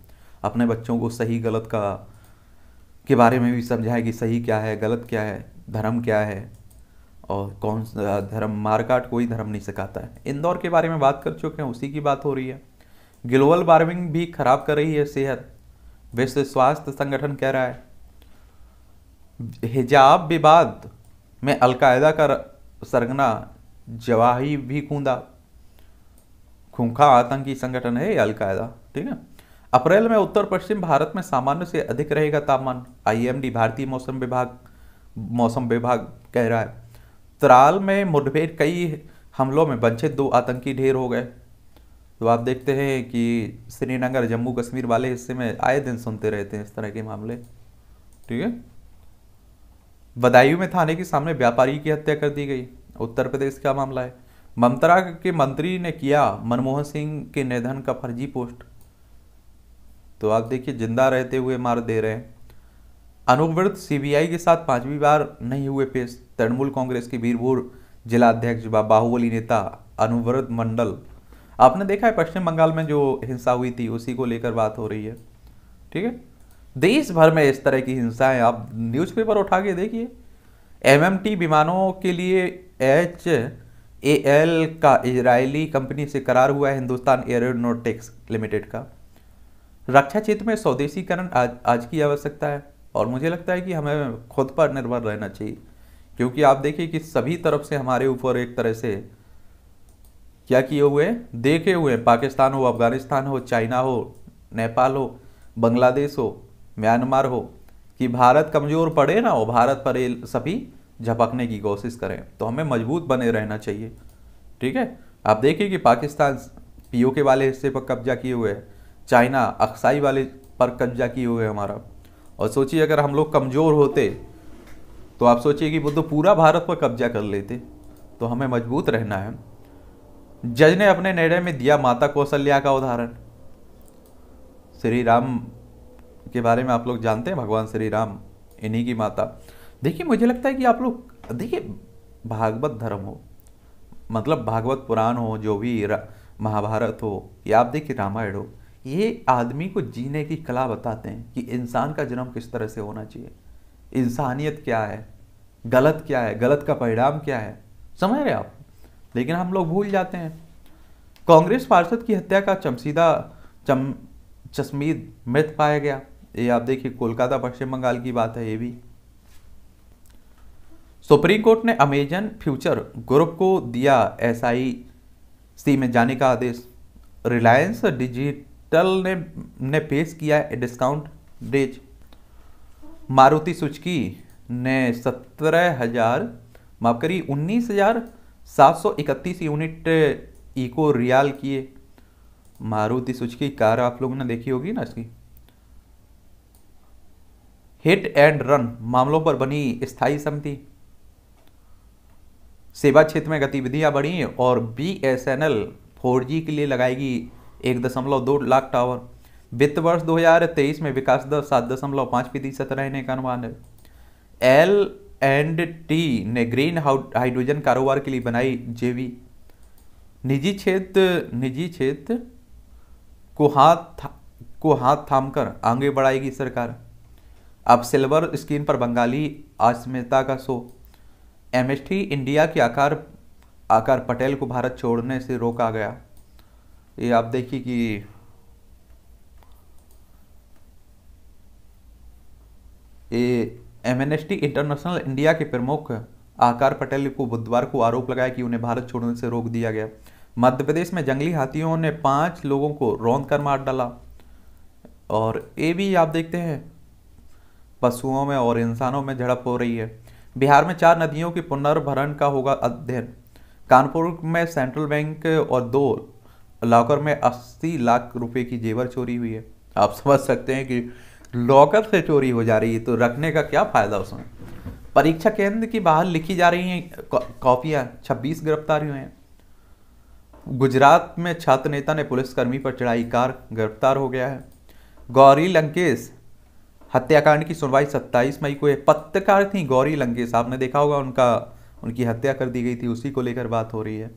अपने बच्चों को सही गलत के बारे में भी समझाएं कि सही क्या है, गलत क्या है, धर्म क्या है और कौन सा धर्म। मारकाट कोई धर्म नहीं सिखाता है। इंदौर के बारे में बात कर चुके हैं, उसी की बात हो रही है। ग्लोबल वार्मिंग भी खराब कर रही है सेहत, विश्व स्वास्थ्य संगठन कह रहा है। हिजाब विवाद में अलकायदा का सरगना जवाही भी खूंदा। खूंखार आतंकी संगठन है अलकायदा, ठीक है। अप्रैल में उत्तर पश्चिम भारत में सामान्य से अधिक रहेगा तापमान, आईएमडी भारतीय मौसम विभाग कह रहा है। त्राल में मुठभेड़, कई हमलों में वंचित 2 आतंकी ढेर हो गए। तो आप देखते हैं कि श्रीनगर जम्मू कश्मीर वाले हिस्से में आए दिन सुनते रहते हैं इस तरह के मामले, ठीक है। बदायूं में थाने के सामने व्यापारी की हत्या कर दी गई, उत्तर प्रदेश का मामला है। ममता के मंत्री ने किया मनमोहन सिंह के निधन का फर्जी पोस्ट। तो आप देखिए, जिंदा रहते हुए मार दे रहे हैं। अनुव्रत सीबीआई के साथ 5वीं बार नहीं हुए पेश। तृणमूल कांग्रेस के बीरपुर जिला अध्यक्ष बाहुबली नेता अनुव्रत मंडल, आपने देखा है पश्चिम बंगाल में जो हिंसा हुई थी उसी को लेकर बात हो रही है, ठीक है। देश भर में इस तरह की हिंसाएं आप न्यूज़पेपर उठा के देखिए। एमएमटी विमानों के लिए HAL का इजरायली कंपनी से करार हुआ है हिंदुस्तान एरोनॉटिक्स लिमिटेड का। रक्षा क्षेत्र में स्वदेशीकरण आज की आवश्यकता है और मुझे लगता है कि हमें खुद पर निर्भर रहना चाहिए, क्योंकि आप देखिए कि सभी तरफ से हमारे ऊपर एक तरह से क्या किए हुए देखे हुए, पाकिस्तान हो, अफगानिस्तान हो, चाइना हो, नेपाल हो, बांग्लादेश हो, म्यांमार हो, कि भारत कमजोर पड़े ना हो, भारत पर सभी झपकने की कोशिश करें, तो हमें मजबूत बने रहना चाहिए। ठीक है, आप देखिए कि पाकिस्तान पीओके वाले हिस्से पर कब्जा किए हुए है, चाइना अक्साई वाले पर कब्जा किए हुए है हमारा। और सोचिए अगर हम लोग कमज़ोर होते तो आप सोचिए कि वो तो पूरा भारत पर कब्जा कर लेते। तो हमें मजबूत रहना है। जज ने अपने निर्णय में दिया माता कौशल्या का उदाहरण। श्री राम के बारे में आप लोग जानते हैं, भगवान श्री राम इन्हीं की माता। देखिए मुझे लगता है कि आप लोग देखिए, भागवत धर्म हो, मतलब भागवत पुराण हो, जो भी महाभारत हो, या आप देखिए रामायण हो, ये आदमी को जीने की कला बताते हैं कि इंसान का जन्म किस तरह से होना चाहिए, इंसानियत क्या है, गलत क्या है, गलत का परिणाम क्या है, समझ रहे आप। लेकिन हम लोग भूल जाते हैं। कांग्रेस पार्षद की हत्या का चश्मीद मृत पाया गया। ये आप देखिए कोलकाता पश्चिम बंगाल की बात है ये भी। सुप्रीम कोर्ट ने अमेजन फ्यूचर ग्रुप को दिया एसआईसी में जाने का आदेश। रिलायंस डिजिटल ने पेश किया डिस्काउंट डेज। मारुति सुजुकी ने 19,731 यूनिट इको रियाल किए। मारुति सुजुकी कार आप लोगों ने देखी होगी ना इसकी। हिट एंड रन मामलों पर बनी स्थायी समिति। सेवा क्षेत्र में गतिविधियां बढ़ी और बीएसएनएल 4G के लिए लगाएगी 1.2 लाख टावर। वित्त वर्ष 2023 में विकास दर 7.5% रहने का अनुमान है। L&T ने ग्रीन हाइड्रोजन कारोबार के लिए बनाई जेवी। निजी क्षेत्र को हाथ थामकर आगे बढ़ाएगी सरकार। अब सिल्वर स्क्रीन पर बंगाली अस्मिता का शो। एमएसटी इंडिया के आकार पटेल को भारत छोड़ने से रोका गया। ये आप देखिए कि ये एमएनएसटी इंटरनेशनल इंडिया के प्रमुख आकार पटेल को बुधवार को आरोप लगाया कि उन्हें भारत छोड़ने से रोक दिया गया। मध्य प्रदेश में जंगली हाथियों ने 5 लोगों को रौंद कर मार डाला। और ये भी आप देखते हैं पशुओं में और इंसानों में झड़प हो रही है। बिहार में 4 नदियों की पुनर्भरण का होगा अध्ययन। कानपुर में सेंट्रल बैंक और 2 लॉकर में 80 लाख रुपए की जेवर चोरी हुई है। आप समझ सकते हैं कि लॉकर से चोरी हो जा रही है तो रखने का क्या फायदा उसमें। परीक्षा केंद्र की बाहर लिखी जा रही हैं कॉपियां। 26 गिरफ्तार हुए हैं। गुजरात में छात्र नेता ने पुलिसकर्मी पर चढ़ाई कार, गिरफ्तार हो गया है। गौरी लंकेश हत्याकांड की सुनवाई 27 मई को है। पत्रकार थी गौरी लंकेश, आपने देखा होगा उनकी हत्या कर दी गई थी, उसी को लेकर बात हो रही है।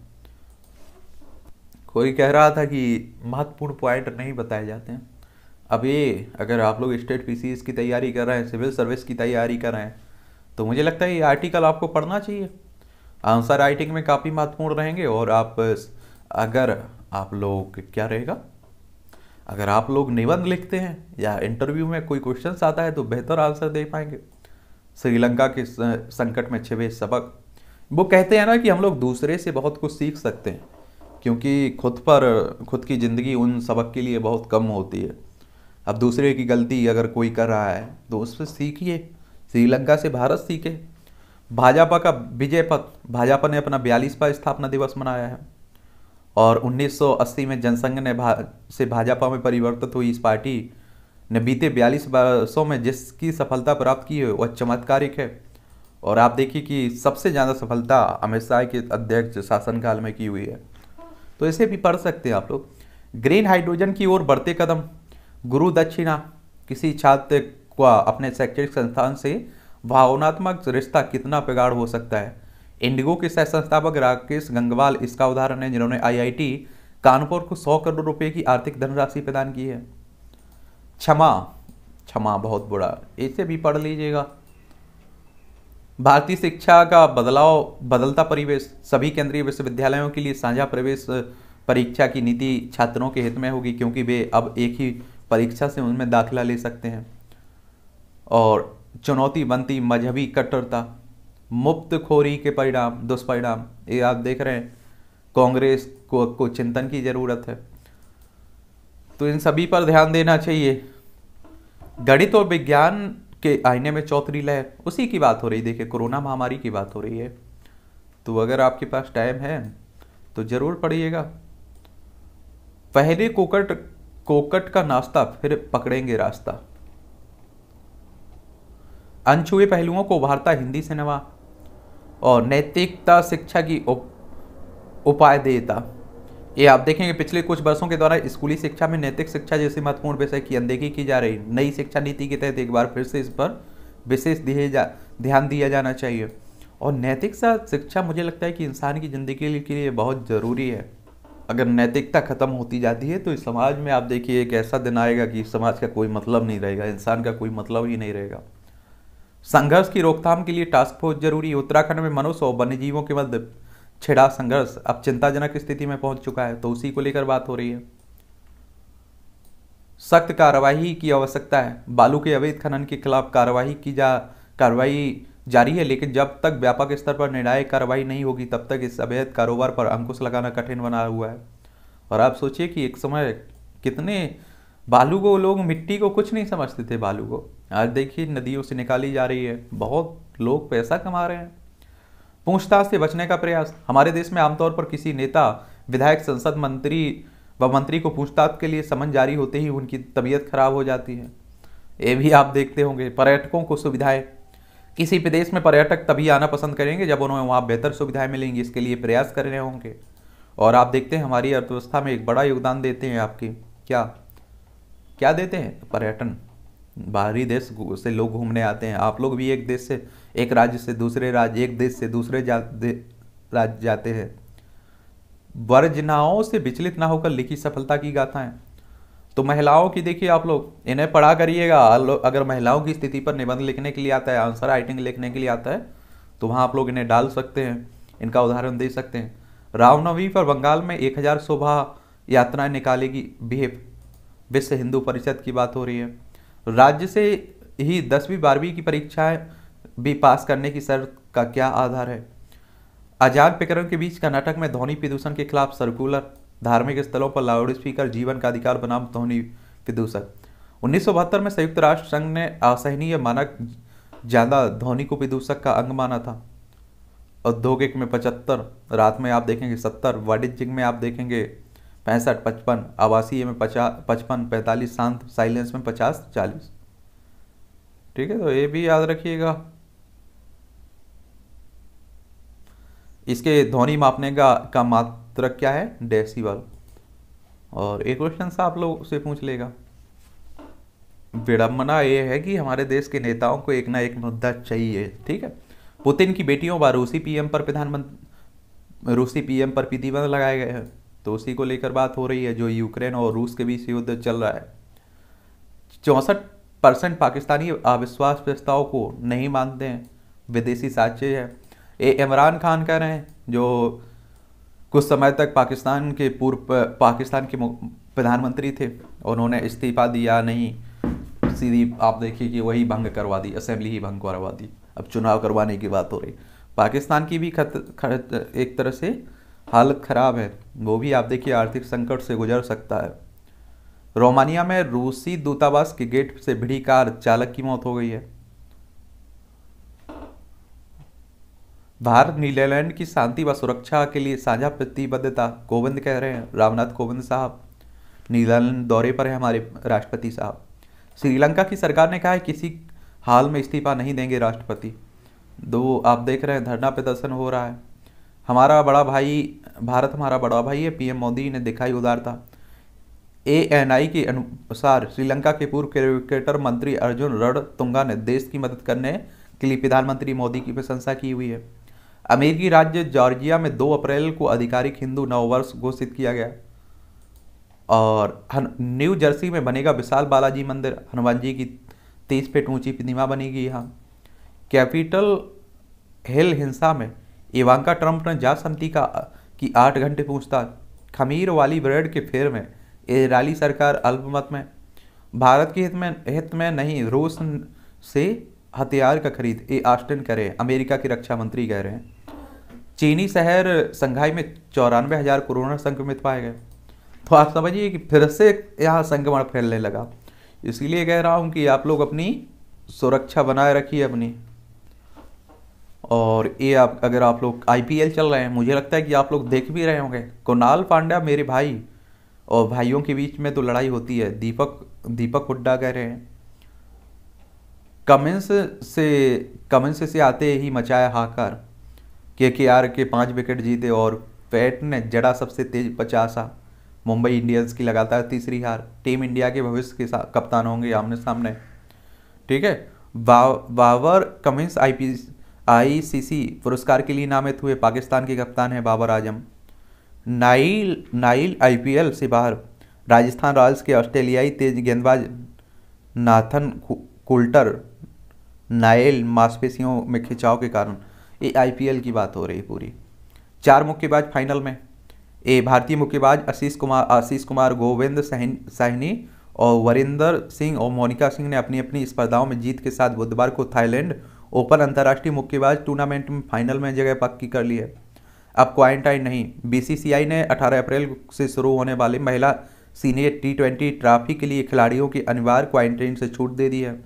कोई कह रहा था कि महत्वपूर्ण पॉइंट नहीं बताए जाते हैं। अब ये अगर आप लोग स्टेट पीसीएस की तैयारी कर रहे हैं, सिविल सर्विस की तैयारी कर रहे हैं, तो मुझे लगता है ये आर्टिकल आपको पढ़ना चाहिए। आंसर राइटिंग में काफ़ी महत्वपूर्ण रहेंगे। और अगर आप लोग क्या रहेगा, अगर आप लोग निबंध लिखते हैं या इंटरव्यू में कोई क्वेश्चन आता है तो बेहतर आंसर दे पाएंगे। श्रीलंका के संकट में छिपे सबक। वो कहते हैं ना कि हम लोग दूसरे से बहुत कुछ सीख सकते हैं, क्योंकि खुद की ज़िंदगी उन सबक के लिए बहुत कम होती है। अब दूसरे की गलती अगर कोई कर रहा है तो उससे सीखिए। श्रीलंका से भारत सीखे। भाजपा का विजय पथ। भाजपा ने अपना 42वां स्थापना दिवस मनाया है। और 1980 में जनसंघ से भाजपा में परिवर्तित हुई इस पार्टी ने बीते 42 वर्षों में जिसकी सफलता प्राप्त की है वह चमत्कारिक है। और आप देखिए कि सबसे ज़्यादा सफलता अमित शाह के अध्यक्ष शासनकाल में की हुई है। तो इसे भी पढ़ सकते हैं आप लोग। ग्रीन हाइड्रोजन की ओर बढ़ते कदम। गुरु दक्षिणा। किसी छात्र का अपने शैक्षणिक संस्थान से भावनात्मक रिश्ता कितना प्रगाढ़ हो सकता है। इंडिगो के सह संस्थापक राकेश गंगवाल इसका उदाहरण है, जिन्होंने आईआईटी कानपुर को 100 करोड़ रुपए की आर्थिक धनराशि प्रदान की है। क्षमा बहुत बुरा, इसे भी पढ़ लीजिएगा। भारतीय शिक्षा का बदलता परिवेश। सभी केंद्रीय विश्वविद्यालयों के लिए साझा प्रवेश परीक्षा की नीति छात्रों के हित में होगी, क्योंकि वे अब एक ही परीक्षा से उनमें दाखिला ले सकते हैं। और चुनौती बनती मजहबी कट्टरता। मुफ्तखोरी के दुष्परिणाम ये आप देख रहे हैं। कांग्रेस को चिंतन की जरूरत है। तो इन सभी पर ध्यान देना चाहिए। गणित और विज्ञान के आईने में चौधरी लहर, उसी की बात हो रही। देखिए कोरोना महामारी की बात हो रही है। तो अगर आपके पास टाइम है तो जरूर पढ़िएगा। पहले कोकट कोकट का नाश्ता, फिर पकड़ेंगे रास्ता। अनछुए पहलुओं को उभारता हिंदी सिनेमा और नैतिकता शिक्षा की उपाय देता। ये आप देखेंगे पिछले कुछ वर्षों के दौरान स्कूली शिक्षा में नैतिक शिक्षा जैसे महत्वपूर्ण विषय की अनदेखी की जा रही। नई शिक्षा नीति के तहत एक बार फिर से इस पर विशेष ध्यान दिया जाना चाहिए। और नैतिक शिक्षा मुझे लगता है कि इंसान की ज़िंदगी के लिए बहुत ज़रूरी है। अगर नैतिकता खत्म होती जाती है तो इस समाज में आप देखिए एक ऐसा दिन आएगा कि समाज का कोई मतलब नहीं रहेगा, इंसान का कोई मतलब ही नहीं रहेगा। संघर्ष की रोकथाम के लिए टास्क फोर्स जरूरी है। उत्तराखंड में मनुष्य और वन्य जीवों के मध्य छिड़ा संघर्ष अब चिंताजनक स्थिति में पहुंच चुका है, तो उसी को लेकर बात हो रही है। सख्त कार्रवाई की आवश्यकता है। बालू के अवैध खनन के खिलाफ कार्रवाई जारी है, लेकिन जब तक व्यापक स्तर पर निर्णायक कार्रवाई नहीं होगी तब तक इस अवैध कारोबार पर अंकुश लगाना कठिन बना हुआ है। और आप सोचिए कि एक समय कितने बालू को लोग, मिट्टी को कुछ नहीं समझते थे बालू को, आज देखिए नदियों से निकाली जा रही है, बहुत लोग पैसा कमा रहे हैं। पूछताछ से बचने का प्रयास। हमारे देश में आमतौर पर किसी नेता, विधायक, संसद मंत्री को पूछताछ के लिए समन जारी होते ही उनकी तबीयत खराब हो जाती है। ये भी आप देखते होंगे। पर्यटकों को सुविधाएं। किसी प्रदेश में पर्यटक तभी आना पसंद करेंगे जब उन्हें वहाँ बेहतर सुविधाएं मिलेंगी, इसके लिए प्रयास कर रहे होंगे। और आप देखते हैं हमारी अर्थव्यवस्था में एक बड़ा योगदान देते हैं आपकी क्या देते हैं? पर्यटन। बाहरी देश से लोग घूमने आते हैं। आप लोग भी एक राज्य से दूसरे राज्य, एक देश से दूसरे राज्य जाते हैं। वर्जनाओं से विचलित ना होकर लिखी सफलता की गाथाएं। तो महिलाओं की देखिए, आप लोग इन्हें पढ़ा करिएगा। अगर महिलाओं की स्थिति पर निबंध लिखने के लिए आता है, आंसर राइटिंग लिखने के लिए आता है, तो वहाँ आप लोग इन्हें डाल सकते हैं, इनका उदाहरण दे सकते हैं। रामनवमी पर बंगाल में 1000 शोभा यात्राएं निकालेगी बीएफ, विश्व हिंदू परिषद की बात हो रही है। राज्य से ही 10वीं 12वीं की परीक्षाएं भी पास करने की शर्त का क्या आधार है? अजान प्रकरण के बीच कर्नाटक में ध्वनि प्रदूषण के खिलाफ सर्कुलर। धार्मिक स्थलों पर लाउड स्पीकर जीवन का अधिकार बनाम ध्वनि प्रदूषण। 1972 में संयुक्त राष्ट्र संघ ने असहनीय मानक ज्यादा ध्वनि को प्रदूषक का अंग माना था। औद्योगिक में 75, रात में आप देखेंगे 70, वाणिज्यिक में आप देखेंगे 65, 55, आवासीय में 55, 45, शांत साइलेंस में 50, 40। ठीक है, तो ये भी याद रखिएगा। इसके ध्वनि मापने का मात्रक क्या है? डेसिबल। और एक क्वेश्चन सा आप लोग से पूछ लेगा। विडंबना ये है कि हमारे देश के नेताओं को एक ना एक मुद्दा चाहिए। ठीक है, पुतिन की बेटियों व रूसी पीएम पर प्रतिबंध लगाए गए हैं, तो उसी को लेकर बात हो रही है। जो यूक्रेन और रूस के बीच युद्ध चल रहा है। 64% पाकिस्तानी अविश्वास प्रस्ताव को नहीं मानते हैं, विदेशी साक्ष्य है। ये इमरान खान कह रहे हैं, जो कुछ समय तक पाकिस्तान के प्रधानमंत्री थे, उन्होंने इस्तीफा दिया नहीं, सीधी आप देखिए कि वही भंग करवा दी, असेंबली ही भंग करवा दी। अब चुनाव करवाने की बात हो रही। पाकिस्तान की भी एक तरह से हालत खराब है, वो भी आप देखिए आर्थिक संकट से गुजर सकता है। रोमानिया में रूसी दूतावास के गेट से भिड़ी कार, चालक की मौत हो गई है। भारत नीदरलैंड की शांति व सुरक्षा के लिए साझा प्रतिबद्धता, कोविंद कह रहे हैं। रामनाथ कोविंद साहब नीदरलैंड दौरे पर है, हमारे राष्ट्रपति साहब। श्रीलंका की सरकार ने कहा है किसी हाल में इस्तीफा नहीं देंगे राष्ट्रपति। दो आप देख रहे हैं धरना प्रदर्शन हो रहा है। हमारा बड़ा भाई, भारत हमारा बड़ा भाई है, पीएम मोदी ने दिखाई उदारता। ANI के अनुसार श्रीलंका के पूर्व क्रिकेटर मंत्री अर्जुन रणतुंगा ने देश की मदद करने के लिए प्रधानमंत्री मोदी की प्रशंसा की हुई है। अमेरिकी राज्य जॉर्जिया में 2 अप्रैल को आधिकारिक हिंदू नववर्ष घोषित किया गया। और न्यू जर्सी में बनेगा विशाल बालाजी मंदिर, हनुमान जी की 30 फीट ऊंची प्रतिमा बनेगी यहाँ। कैपिटल हिल हिंसा में इवांका ट्रंप ने जांच समिति की 8 घंटे पूछताछ। खमीर वाली ब्रेड के फेर में इजरायली सरकार अल्पमत में। भारत के हित में नहीं, रूस से हथियार का खरीद, ए ऑस्टिन करे, अमेरिका के रक्षा मंत्री कह रहे हैं। चीनी शहर संघाई में 94,000 कोरोना संक्रमित पाए गए। तो आप समझिए कि फिर से यहाँ संक्रमण फैलने लगा। इसीलिए कह रहा हूँ कि आप लोग अपनी सुरक्षा बनाए रखिए अपनी। और ये आप अगर आप लोग आईपीएल चल रहे हैं, मुझे लगता है कि आप लोग देख भी रहे होंगे। कुणाल पांड्या मेरे भाई, और भाइयों के बीच में तो लड़ाई होती है। दीपक दीपक हुड्डा कह रहे हैं कमिंस से कमिंस से आते ही मचाया हाहाकार, केकेआर के 5 विकेट जीते और पैट ने जड़ा सबसे तेज 50। मुंबई इंडियंस की लगातार तीसरी हार। टीम इंडिया के भविष्य के साथ कप्तान होंगे आमने सामने। ठीक है। बाबर कमिंस आईसीसी पुरस्कार के लिए नामित हुए पाकिस्तान के कप्तान हैं Babar Azam. Nile Nile IPL से बाहर। राजस्थान रॉयल्स के ऑस्ट्रेलियाई तेज गेंदबाज नाथन कुल्टर नाइल मांसपेशियों में खिंचाव के कारण। ये आईपीएल की बात हो रही पूरी। 4 मुक्केबाज फाइनल में। भारतीय मुक्केबाज आशीष कुमार गोविंद साहनी और वरिंदर सिंह और मोनिका सिंह ने अपनी अपनी स्पर्धाओं में जीत के साथ बुधवार को थाईलैंड ओपन अंतर्राष्ट्रीय मुक्केबाज टूर्नामेंट में फाइनल में जगह पक्की कर ली है। अब क्वारंटाइन नहीं। बीसीसीआई ने 18 अप्रैल से शुरू होने वाली महिला सीनियर T20 ट्रॉफी के लिए खिलाड़ियों की अनिवार्य क्वारंटाइन से छूट दे दी है।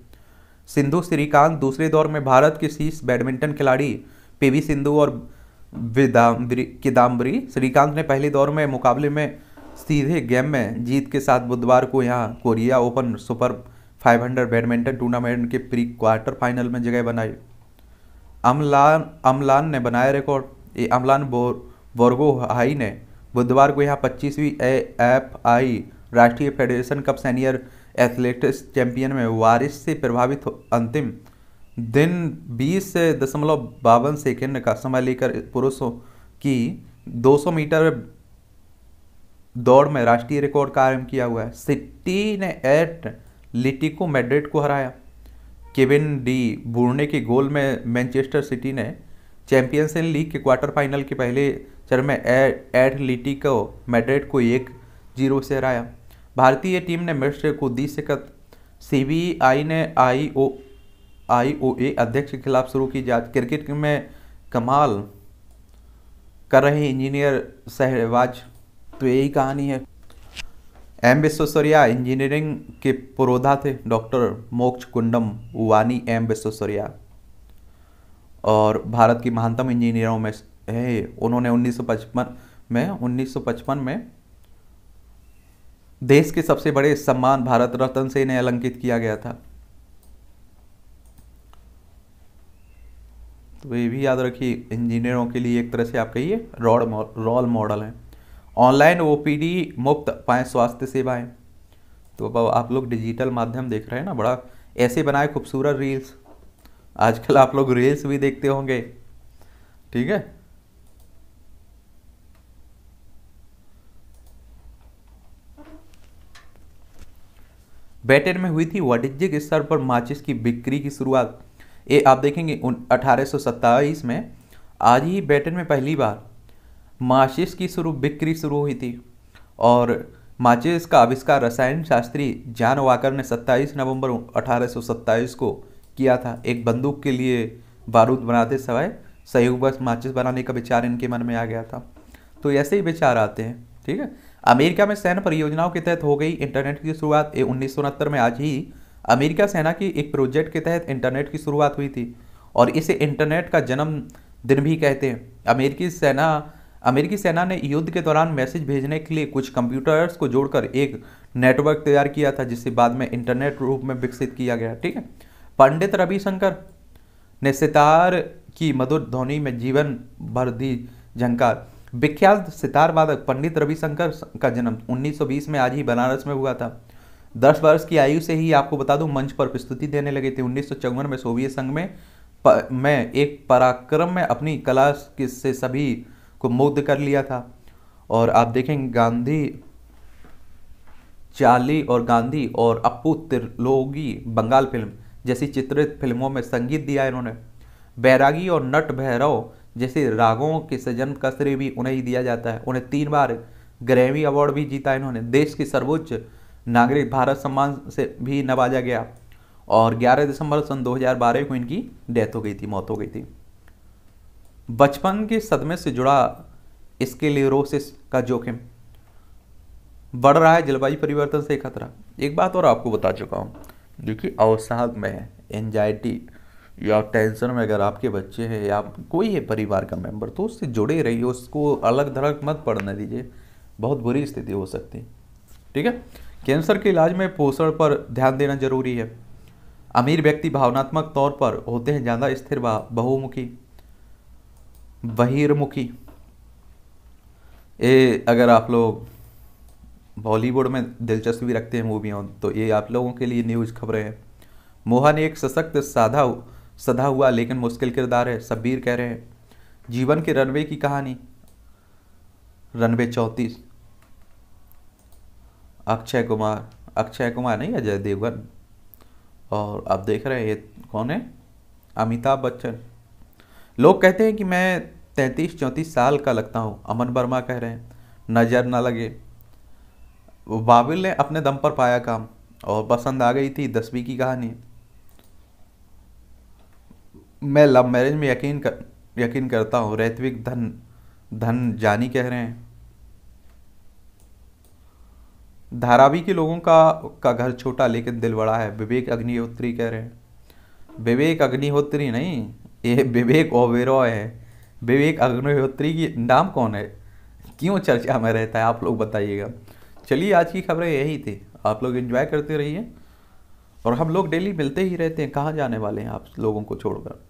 सिंधु श्रीकांत दूसरे दौर में। भारत के शीर्ष बैडमिंटन खिलाड़ी पीवी सिंधु और किदाम्बरी श्रीकांत ने पहले दौर में मुकाबले में सीधे गेम में जीत के साथ बुधवार को यहां Korea open super 500 badminton tournament के प्री क्वार्टर फाइनल में जगह बनाई। अमलान ने बनाया रिकॉर्ड। अमलान बोर्गोहाई ने बुधवार को यहाँ 25वीं AFI राष्ट्रीय federation cup senior athletics champion में वारिस से प्रभावित अंतिम दिन 20.52 सेकेंड का समय लेकर पुरुषों की 200 मीटर दौड़ में राष्ट्रीय रिकॉर्ड कायम किया हुआ है। सिटी ने एटलेटिको मैड्रिड को हराया। केविन डी ब्रुयने के गोल में मैनचेस्टर सिटी ने चैंपियंस लीग के क्वार्टर फाइनल के पहले चरण में एटलेटिको मैड्रिड को 1-0 से हराया। भारतीय टीम ने मिस्र को दी शिकस्त। सीबीआई ने आईओए अध्यक्ष के खिलाफ शुरू की जांच। क्रिकेट में कमाल कर रहे इंजीनियर सहवाज। तो यही कहानी है। एम विश्वेश्वरैया इंजीनियरिंग के पुरोधा थे डॉक्टर मोक्ष कुंडम वानी एम विश्वेश्वरैया, और भारत की महानतम इंजीनियरों में है। उन्होंने 1955 में देश के सबसे बड़े सम्मान भारत रत्न से इन्हें अलंकित किया गया था। तो ये भी याद रखिए, इंजीनियरों के लिए एक तरह से आप कहिए रोल मॉडल हैं। ऑनलाइन ओपीडी मुफ्त पाएं स्वास्थ्य सेवाएं। तो अब आप लोग डिजिटल माध्यम देख रहे हैं ना, बड़ा ऐसे बनाए खूबसूरत रील्स। आजकल आप लोग रील्स भी देखते होंगे। ठीक है। ब्रिटेन में हुई थी वाणिज्यिक स्तर पर माचिस की बिक्री की शुरुआत। ये आप देखेंगे 1827 में आज ही ब्रिटेन में पहली बार माचिस की बिक्री शुरू हुई थी। और माचिस का आविष्कार रसायन शास्त्री जॉन वॉकर ने 27 नवंबर 1827 को किया था। एक बंदूक के लिए बारूद बनाते समय संयोगवश माचिस बनाने का विचार इनके मन में आ गया था। तो ऐसे ही विचार आते हैं। ठीक है। अमेरिका में सैन्य परियोजनाओं के तहत हो गई इंटरनेट की शुरुआत। 1969 में आज ही अमेरिका सेना की एक प्रोजेक्ट के तहत इंटरनेट की शुरुआत हुई थी, और इसे इंटरनेट का जन्म दिन भी कहते हैं। अमेरिकी सेना ने युद्ध के दौरान मैसेज भेजने के लिए कुछ कंप्यूटर्स को जोड़कर एक नेटवर्क तैयार किया था, जिसे बाद में इंटरनेट रूप में विकसित किया गया। ठीक है। पंडित रविशंकर ने सितार की मधुर ध्वनि में जीवन भर दी झंकार। विख्यात सितार वादक पंडित रविशंकर का जन्म 1920 में आज ही बनारस में हुआ था। 10 वर्ष की आयु से ही आपको बता दूं मंच पर प्रस्तुति देने लगे थे। 1954 में सोवियत संघ में एक पराक्रम में अपनी कला से सभी को मुग्ध कर लिया था। और आप देखेंगे गांधी और अप्पू त्रिलोकी बंगाल फिल्म जैसी चित्रित फिल्मों में संगीत दिया इन्होंने। बैरागी और नट भैरव जैसे रागों के सृजन का श्रेय भी उन्हें ही दिया जाता है। उन्हें 3 बार ग्रैमी अवार्ड भी जीता इन्होंने। देश के सर्वोच्च नागरिक भारत सम्मान से भी नवाजा गया। और 11 दिसंबर सन 2012 को इनकी मौत हो गई थी। बचपन के सदमे से जुड़ा स्क्लेरोसिस का जोखिम। बढ़ रहा है जलवायु परिवर्तन से खतरा। एक बात और आपको बता चुका हूँ, देखिए अवसाद में है, एंजाइटी या टेंशन में अगर आपके बच्चे हैं या कोई है परिवार का मेंबर, तो उससे जुड़े रहिए, उसको अलग थलग मत पड़ने दीजिए, बहुत बुरी स्थिति हो सकती है। ठीक है। कैंसर के इलाज में पोषण पर ध्यान देना जरूरी है। अमीर व्यक्ति भावनात्मक तौर पर होते हैं ज़्यादा स्थिर व बहुमुखी, बहिर्मुखी। ये अगर आप लोग बॉलीवुड में दिलचस्पी रखते हैं मूवियों, तो ये आप लोगों के लिए न्यूज़ खबरें हैं। मोहन एक सशक्त सधा हुआ लेकिन मुश्किल किरदार है, शब्बीर कह रहे हैं। जीवन के रनवे की कहानी, रनवे 34, अक्षय कुमार नहीं, अजय देवगन। और आप देख रहे हैं ये कौन है, अमिताभ बच्चन। लोग कहते हैं कि मैं 33-34 साल का लगता हूँ, अमन वर्मा कह रहे हैं। नज़र न लगे, बाबिल ने अपने दम पर पाया काम और पसंद आ गई थी 10वीं की कहानी। मैं लव मैरिज में यकीन करता हूँ, ऋत्विक धन जानी कह रहे हैं। धारावी के लोगों का घर छोटा लेकिन दिल बड़ा है, विवेक अग्निहोत्री कह रहे हैं। विवेक अग्निहोत्री नहीं, ये विवेक ओबेरॉय है। विवेक अग्निहोत्री की नाम कौन है, क्यों चर्चा में रहता है, आप लोग बताइएगा। चलिए, आज की खबरें यही थी, आप लोग एंजॉय करते रहिए और हम लोग डेली मिलते ही रहते हैं, कहाँ जाने वाले हैं आप लोगों को छोड़कर।